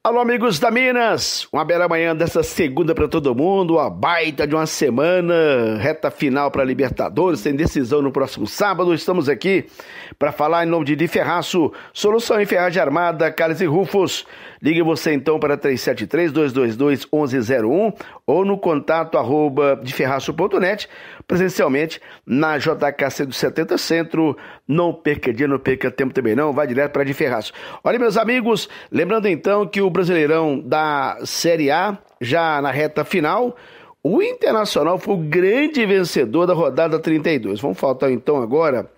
Alô, amigos da Minas, uma bela manhã dessa segunda para todo mundo, uma baita de uma semana, reta final para Libertadores, tem decisão no próximo sábado. Estamos aqui para falar em nome de Ferraço, solução em ferragem armada, calhes e rufos. Ligue você então para 373-222-1101 ou no contato @deferraço.net, presencialmente na JK 170 Centro. Não perca dia, não perca tempo também não, vai direto para de Ferraço. Olha, meus amigos, lembrando então que o Brasileirão da Série A, já na reta final, o Internacional foi o grande vencedor da rodada 32. Vamos faltar então agora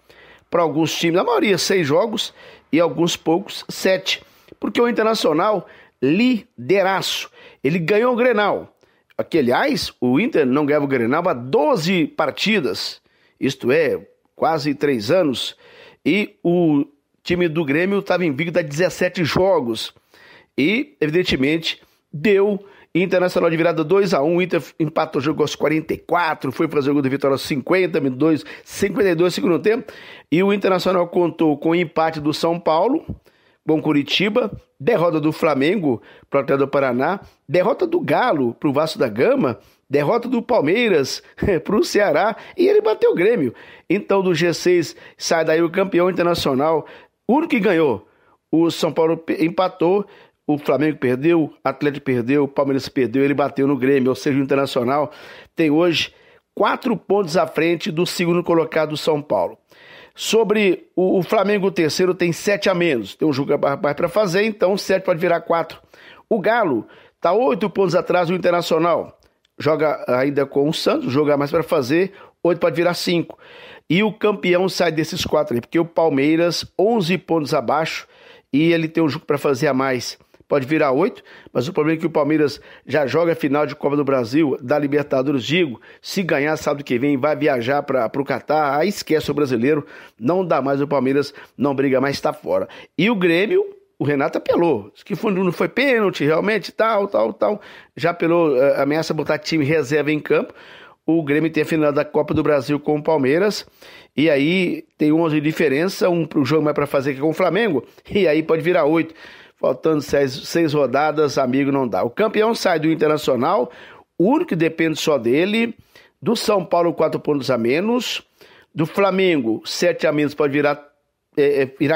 para alguns times, a maioria 6 jogos e alguns poucos 7. Porque o Internacional, lideraço, ele ganhou o Grenal. Aqui, aliás, o Inter não ganhava o Grenal há 12 partidas, isto é, quase 3 anos, e o time do Grêmio estava invicto a 17 jogos. E, evidentemente, deu Internacional de virada 2-1, o Inter empatou o jogo aos 44, foi fazer o gol de vitória aos 52, segundo tempo, e o Internacional contou com o empate do São Paulo, com Curitiba, derrota do Flamengo para o Atlético do Paraná, derrota do Galo para o Vasco da Gama, derrota do Palmeiras para o Ceará, e ele bateu o Grêmio. Então do G6 sai daí o campeão internacional, o único que ganhou. O São Paulo empatou, o Flamengo perdeu, o Atlético perdeu, o Palmeiras perdeu, ele bateu no Grêmio, ou seja, o Internacional tem hoje 4 pontos à frente do segundo colocado São Paulo. Sobre o Flamengo, o terceiro tem 7 a menos. Tem um jogo mais para fazer, então 7 pode virar 4. O Galo está 8 pontos atrás do Internacional. Joga ainda com o Santos, joga mais para fazer, 8 pode virar 5. E o campeão sai desses 4 aí, porque o Palmeiras, 11 pontos abaixo, e ele tem um jogo para fazer a mais. Pode virar 8, mas o problema é que o Palmeiras já joga a final de Copa do Brasil, da Libertadores, digo, se ganhar sábado que vem, vai viajar para o Catar, aí esquece o brasileiro, não dá mais, o Palmeiras não briga mais, está fora. E o Grêmio, o Renato apelou, que não foi pênalti, realmente, tal, já apelou, ameaça botar time reserva em campo. O Grêmio tem a final da Copa do Brasil com o Palmeiras, e aí tem 11 de diferença, um jogo mais para fazer aqui com o Flamengo, e aí pode virar 8. Faltando 6 rodadas, amigo, não dá. O campeão sai do Internacional, o único que depende só dele. Do São Paulo, 4 pontos a menos. Do Flamengo, 7 a menos, pode virar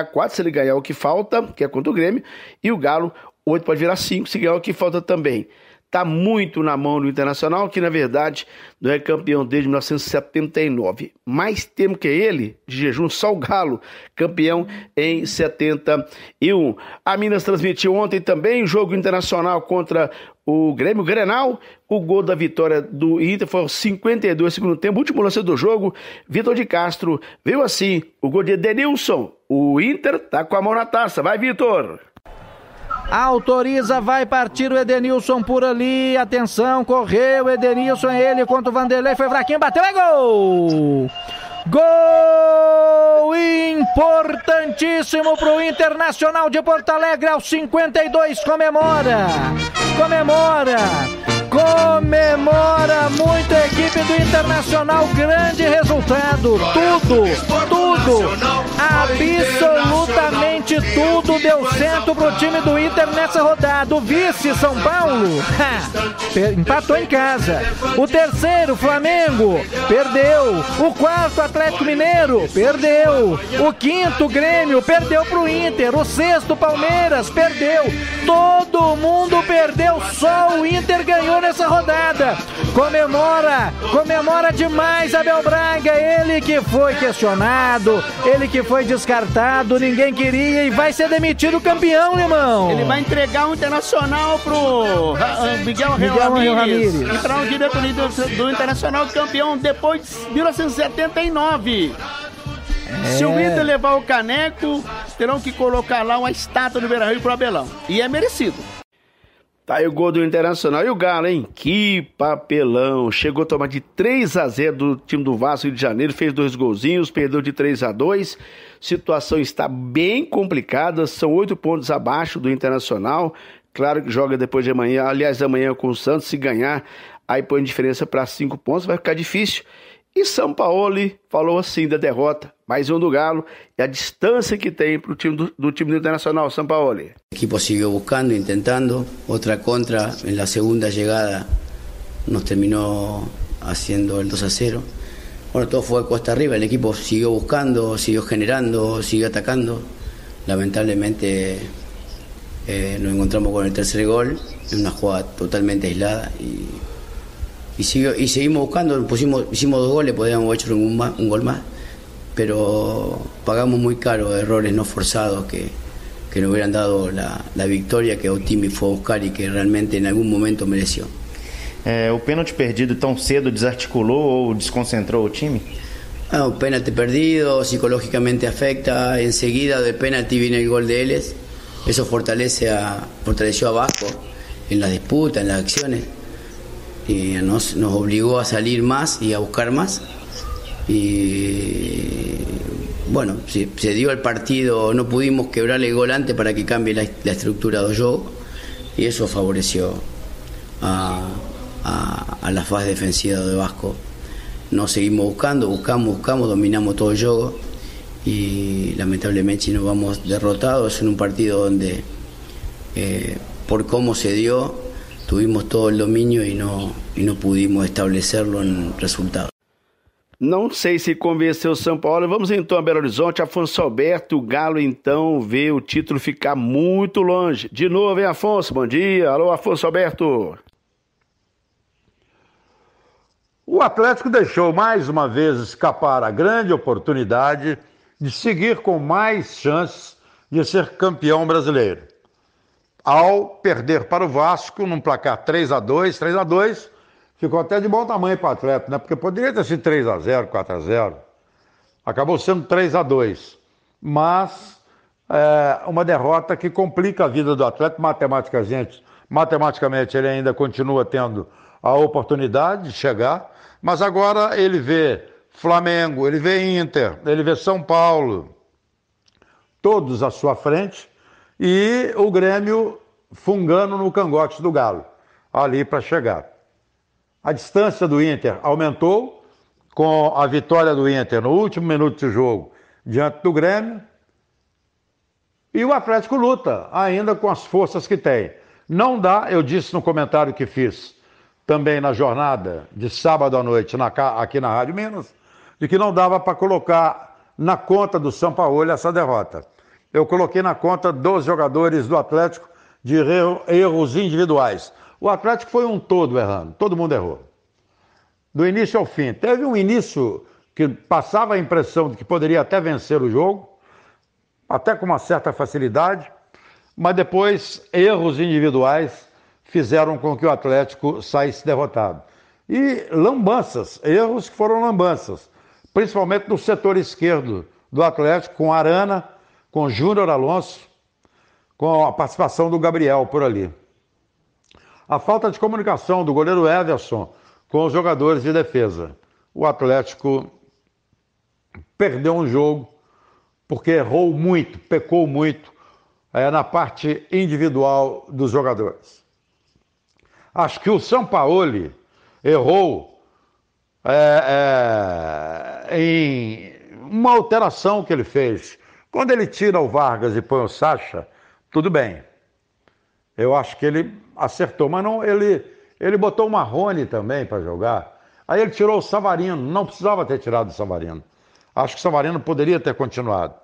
4 se ele ganhar o que falta, que é contra o Grêmio. E o Galo, 8 pode virar 5 se ganhar o que falta também. Está muito na mão do Internacional, que na verdade não é campeão desde 1979. Mais tempo que ele, de jejum, só o Galo, campeão em 71. A Minas transmitiu ontem também o jogo internacional contra o Grêmio Grenal. O gol da vitória do Inter foi aos 52 segundo tempo, último lance do jogo. Vitor de Castro veio assim, o gol de Edenilson. O Inter tá com a mão na taça. Vai, Vitor! Autoriza, vai partir o Edenilson por ali, atenção, correu o Edenilson, é ele contra o Vanderlei, foi fraquinho, bateu, é gol! Gol importantíssimo pro Internacional de Porto Alegre aos 52, comemora muito a equipe do Internacional, grande resultado, tudo, absolutamente tudo deu certo pro time do Inter nessa rodada. O vice São Paulo empatou em casa, o terceiro Flamengo perdeu, o quarto Atlético Mineiro perdeu, o quinto Grêmio perdeu pro Inter, o sexto Palmeiras perdeu, todo mundo perdeu, só o Inter ganhou nessa rodada. Comemora demais Abel Braga, ele que foi questionado, ele que foi descartado, ninguém queria e vai ser demitido campeão, irmão. Ele vai entregar o Internacional pro Miguel Ramírez. Entrar no diretoria do Internacional campeão depois de 1979. Se o Inter levar o caneco, terão que colocar lá uma estátua do Beira-Rio pro Abelão. E é merecido. Tá aí o gol do Internacional. E o Galo, hein? Que papelão. Chegou a tomar de 3-0 do time do Vasco Rio de Janeiro, fez 2 golzinhos, perdeu de 3-2. Situação está bem complicada, são 8 pontos abaixo do Internacional. Claro que joga depois de amanhã, aliás, amanhã com o Santos, se ganhar, aí põe diferença para 5 pontos, vai ficar difícil. E São Paulo falou assim da derrota, mais um do Galo, e a distância que tem para o time do time do Internacional, São Paulo. El equipo siguió buscando, intentando, otra contra, en la segunda llegada nos terminó haciendo el 2-0. Bueno, todo fue cuesta arriba, el equipo siguió buscando, siguió generando, siguió atacando. Lamentablemente nos encontramos con el tercer gol, en una jugada totalmente aislada y seguimos buscando, hicimos 2 goles, podríamos haber hecho un gol más, pero pagamos muy caro errores no forzados que nos hubieran dado la victoria que Otimi fue a buscar y que realmente en algún momento mereció. O pênalti perdido tão cedo desarticulou ou desconcentrou o time? Un penalti perdido psicológicamente afecta, enseguida del penalti viene el gol de Eles, eso fortaleció a Vasco en la disputa, en las acciones, y nos obligó a salir más y a buscar más, y bueno, se dio el partido, no pudimos quebrarle el gol antes para que cambie la estructura del juego, y eso favoreció a la fase defensiva de Vasco. Nos seguimos buscamos, dominamos todo el juego y lamentablemente nos vamos derrotados en un partido donde por cómo se dio tuvimos todo el dominio y no pudimos establecerlo en resultados. Não sei se convenceu o São Paulo. Vamos então a Belo Horizonte. Afonso Alberto, o Galo então vê o título ficar muito longe. De novo, hein, Afonso? Bom dia. Alô, Afonso Alberto. O Atlético deixou mais uma vez escapar a grande oportunidade de seguir com mais chances de ser campeão brasileiro. Ao perder para o Vasco num placar 3-2, ficou até de bom tamanho para o Atlético, né? Porque poderia ter sido 3-0, 4-0. Acabou sendo 3-2. Mas uma derrota que complica a vida do Atlético matematicamente ele ainda continua tendo a oportunidade de chegar, mas agora ele vê Flamengo, ele vê Inter, ele vê São Paulo, todos à sua frente, e o Grêmio fungando no cangote do Galo, ali para chegar. A distância do Inter aumentou com a vitória do Inter no último minuto de jogo diante do Grêmio, e o Atlético luta ainda com as forças que tem. Não dá, eu disse no comentário que fiz, também na jornada de sábado à noite aqui na Rádio Minas, de que não dava para colocar na conta do São Paulo essa derrota. Eu coloquei na conta dos jogadores do Atlético de erros individuais. O Atlético foi um todo errando, todo mundo errou. Do início ao fim. Teve um início que passava a impressão de que poderia até vencer o jogo, até com uma certa facilidade, mas depois erros individuais fizeram com que o Atlético saísse derrotado. E lambanças, erros que foram lambanças, principalmente no setor esquerdo do Atlético, com Arana, com Júnior Alonso, com a participação do Gabriel por ali. A falta de comunicação do goleiro Everson com os jogadores de defesa. O Atlético perdeu um jogo porque errou muito, pecou muito na parte individual dos jogadores. Acho que o São Paulo errou em uma alteração que ele fez. Quando ele tira o Vargas e põe o Sacha, tudo bem. Eu acho que ele acertou, mas não, ele botou o Marrone também para jogar. Aí ele tirou o Savarino, não precisava ter tirado o Savarino. Acho que o Savarino poderia ter continuado.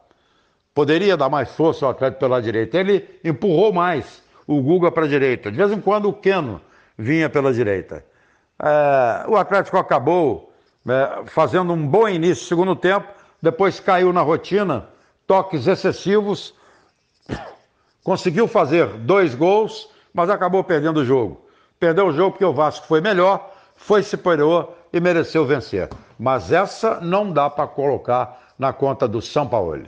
Poderia dar mais força ao Atlético pela direita. Ele empurrou mais o Guga para a direita. De vez em quando o Keno vinha pela direita. O Atlético acabou fazendo um bom início no segundo tempo, depois caiu na rotina, toques excessivos, conseguiu fazer 2 gols, mas acabou perdendo o jogo. Perdeu o jogo porque o Vasco foi melhor, foi superior e mereceu vencer. Mas essa não dá para colocar na conta do São Paulo.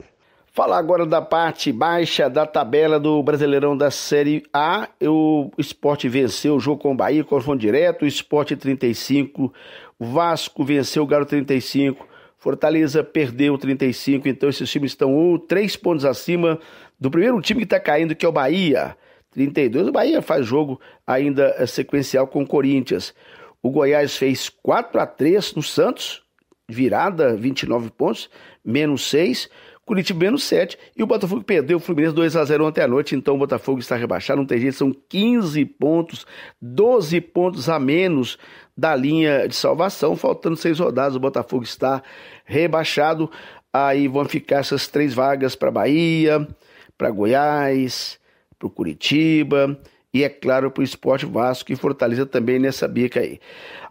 Falar agora da parte baixa da tabela do Brasileirão da Série A. O Sport venceu o jogo com o Bahia, confronto direto, o Sport 35, o Vasco venceu o Galo 35, Fortaleza perdeu 35, então esses times estão 3 pontos acima do primeiro time que está caindo, que é o Bahia, 32. O Bahia faz jogo ainda sequencial com o Corinthians. O Goiás fez 4-3 no Santos, virada, 29 pontos, menos 6, Curitiba menos 7, e o Botafogo perdeu o Fluminense 2-0 ontem à noite, então o Botafogo está rebaixado, não tem jeito, são 15 pontos, 12 pontos a menos da linha de salvação, faltando 6 rodadas, o Botafogo está rebaixado, aí vão ficar essas 3 vagas para Bahia, para Goiás, para o Curitiba, e é claro para o Sport Vasco, que Fortaleza também nessa bica aí.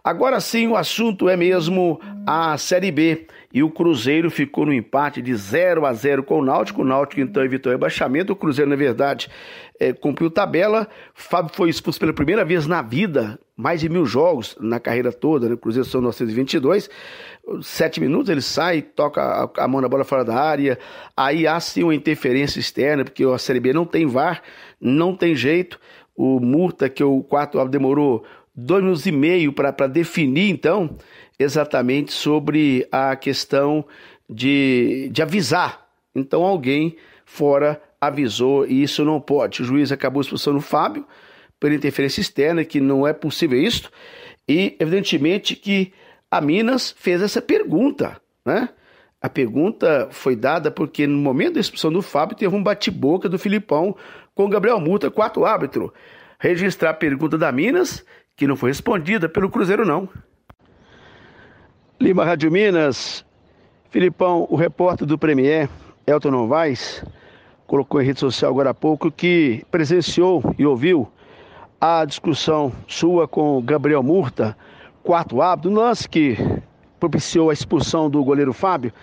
Agora sim, o assunto é mesmo a Série B, e o Cruzeiro ficou no empate de 0-0 com o Náutico então evitou o rebaixamento, o Cruzeiro na verdade cumpriu tabela, Fábio foi expulso pela primeira vez na vida, mais de 1000 jogos na carreira toda, né? O Cruzeiro são 922, 7 minutos ele sai, toca a mão na bola fora da área, aí há sim uma interferência externa, porque a Série B não tem VAR, não tem jeito, o Murta, que o quarto árbitro demorou 2 minutos e meio para definir, então, exatamente sobre a questão de avisar. Então, alguém fora avisou e isso não pode. O juiz acabou expulsando o Fábio pela interferência externa, que não é possível isso, e evidentemente que a Minas fez essa pergunta, né? A pergunta foi dada porque no momento da expulsão do Fábio teve um bate-boca do Filipão com o Gabriel Murta, quarto árbitro. Registrar a pergunta da Minas, que não foi respondida pelo Cruzeiro, não. Lima, Rádio Minas. Filipão, o repórter do Premier, Elton Novaes, colocou em rede social agora há pouco que presenciou e ouviu a discussão sua com o Gabriel Murta, quarto árbitro, no lance que propiciou a expulsão do goleiro Fábio.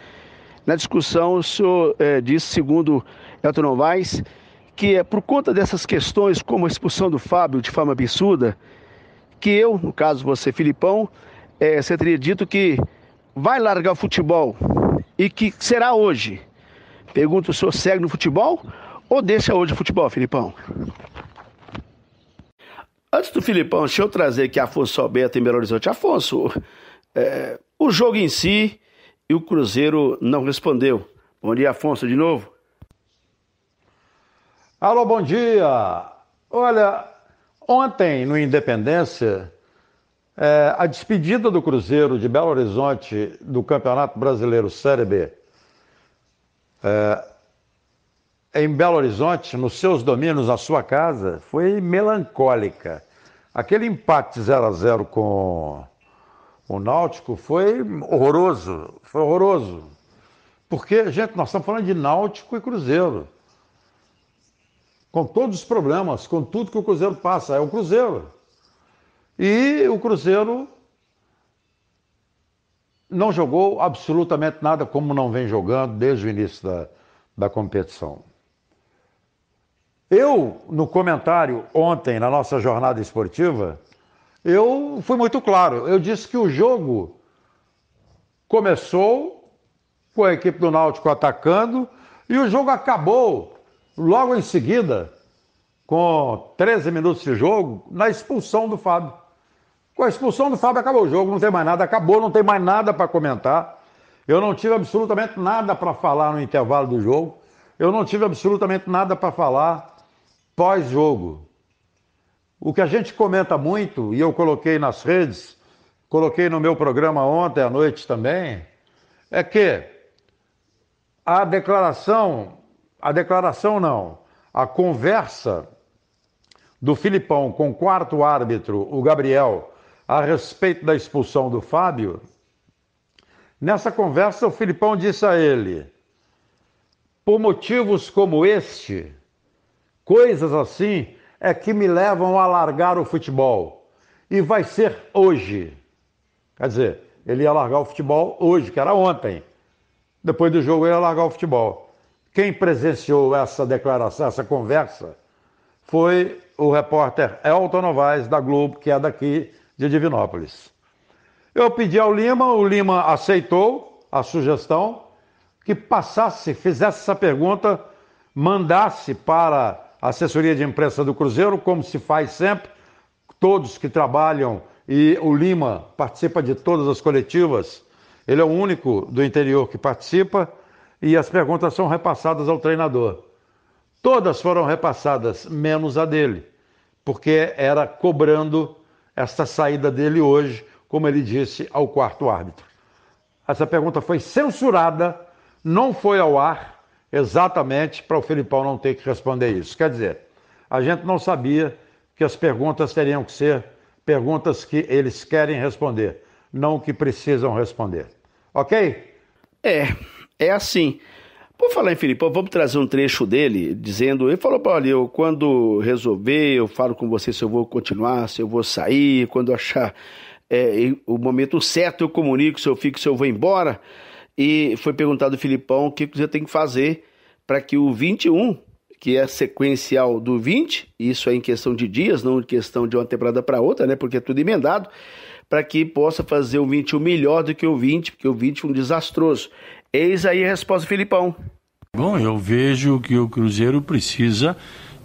Na discussão, o senhor disse, segundo Elton Novaes, que é por conta dessas questões, como a expulsão do Fábio de forma absurda, que eu, no caso você, Filipão, você teria dito que vai largar o futebol e que será hoje. Pergunto, o senhor segue no futebol ou deixa hoje o futebol, Filipão? Antes do Filipão, deixa eu trazer aqui Afonso Alberto em Belo Horizonte. Afonso, o jogo em si e o Cruzeiro não respondeu. Bom dia, Afonso, de novo. Alô, bom dia. Olha, ontem no Independência, a despedida do Cruzeiro de Belo Horizonte do Campeonato Brasileiro Série B, em Belo Horizonte, nos seus domínios, na sua casa, foi melancólica. Aquele empate 0-0 com o Náutico foi horroroso, Porque, gente, nós estamos falando de Náutico e Cruzeiro. Com todos os problemas, com tudo que o Cruzeiro passa, é o Cruzeiro. E o Cruzeiro não jogou absolutamente nada como não vem jogando desde o início da competição. Eu, no comentário ontem, na nossa jornada esportiva, eu fui muito claro. Eu disse que o jogo começou com a equipe do Náutico atacando e o jogo acabou logo em seguida, com 13 minutos de jogo, na expulsão do Fábio. Com a expulsão do Fábio acabou o jogo, não tem mais nada, acabou, não tem mais nada para comentar. Eu não tive absolutamente nada para falar no intervalo do jogo. Eu não tive absolutamente nada para falar pós-jogo. O que a gente comenta muito, e eu coloquei nas redes, coloquei no meu programa ontem à noite também, é que a conversa do Filipão com o quarto árbitro, o Gabriel, a respeito da expulsão do Fábio, nessa conversa o Filipão disse a ele, por motivos como este, coisas assim, é que me levam a largar o futebol. E vai ser hoje. Quer dizer, ele ia largar o futebol hoje, que era ontem. Depois do jogo ele ia largar o futebol. Quem presenciou essa declaração, essa conversa, foi o repórter Elton Novaes, da Globo, que é daqui de Divinópolis. Eu pedi ao Lima, o Lima aceitou a sugestão, que fizesse essa pergunta, mandasse para a assessoria de imprensa do Cruzeiro, como se faz sempre, todos que trabalham, e o Lima participa de todas as coletivas, ele é o único do interior que participa, e as perguntas são repassadas ao treinador. Todas foram repassadas, menos a dele, porque era cobrando esta saída dele hoje, como ele disse ao quarto árbitro. Essa pergunta foi censurada, não foi ao ar, exatamente para o Filipão não ter que responder isso. Quer dizer, a gente não sabia que as perguntas teriam que ser perguntas que eles querem responder, não que precisam responder. Ok? É assim. Por falar em Filipão, vamos trazer um trecho dele, dizendo, ele falou, olha, eu quando resolver, eu falo com você se eu vou continuar, se eu vou sair, quando eu achar o momento certo eu comunico se eu fico, se eu vou embora. E foi perguntado ao Filipão o que você tem que fazer para que o 21, que é sequencial do 20, isso é em questão de dias, não em questão de uma temporada para outra, né? Porque é tudo emendado, para que possa fazer o 21 melhor do que o 20, porque o 20 foi um desastroso. Eis aí a resposta do Filipão. Bom, eu vejo que o Cruzeiro precisa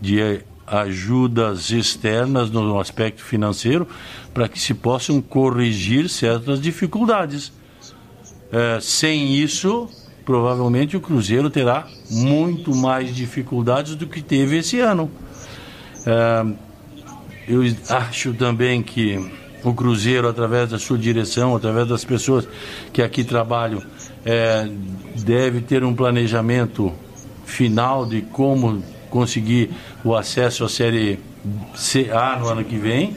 de ajudas externas no aspecto financeiro para que se possam corrigir certas dificuldades. Sem isso, provavelmente o Cruzeiro terá muito mais dificuldades do que teve esse ano. Eu acho também que o Cruzeiro, através da sua direção, através das pessoas que aqui trabalham, deve ter um planejamento final de como conseguir o acesso à Série A no ano que vem.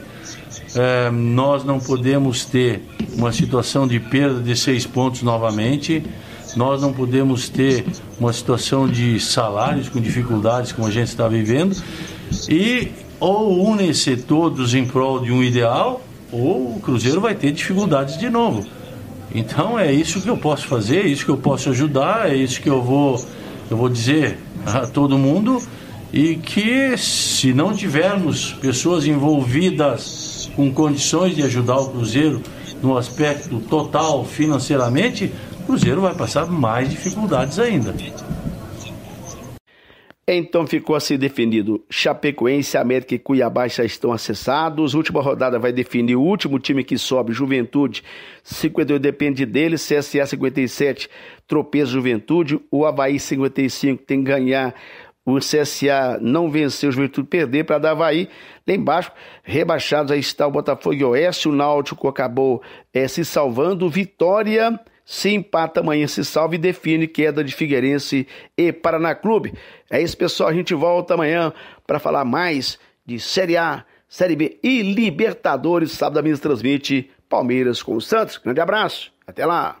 Nós não podemos ter uma situação de perda de 6 pontos novamente. Nós não podemos ter uma situação de salários com dificuldades como a gente está vivendo. E ou unem-se todos em prol de um ideal, ou o Cruzeiro vai ter dificuldades de novo. Então é isso que eu posso fazer, é isso que eu posso ajudar, é isso que eu vou dizer a todo mundo. E que se não tivermos pessoas envolvidas com condições de ajudar o Cruzeiro no aspecto total financeiramente, o Cruzeiro vai passar mais dificuldades ainda. Então ficou assim definido. Chapecoense, América e Cuiabá já estão acessados. Última rodada vai definir o último time que sobe. Juventude, 52 depende dele. CSA 57, tropeço Juventude. O Avaí 55 tem que ganhar. O CSA não venceu, o Juventude perder para dar Avaí. Lá embaixo, rebaixados, aí está o Botafogo e Oeste. O Náutico acabou se salvando. Vitória se empata amanhã, se salva e define queda de Figueirense e Paraná Clube. É isso, pessoal. A gente volta amanhã para falar mais de Série A, Série B e Libertadores. Sábado a Minas transmite Palmeiras com o Santos. Grande abraço. Até lá.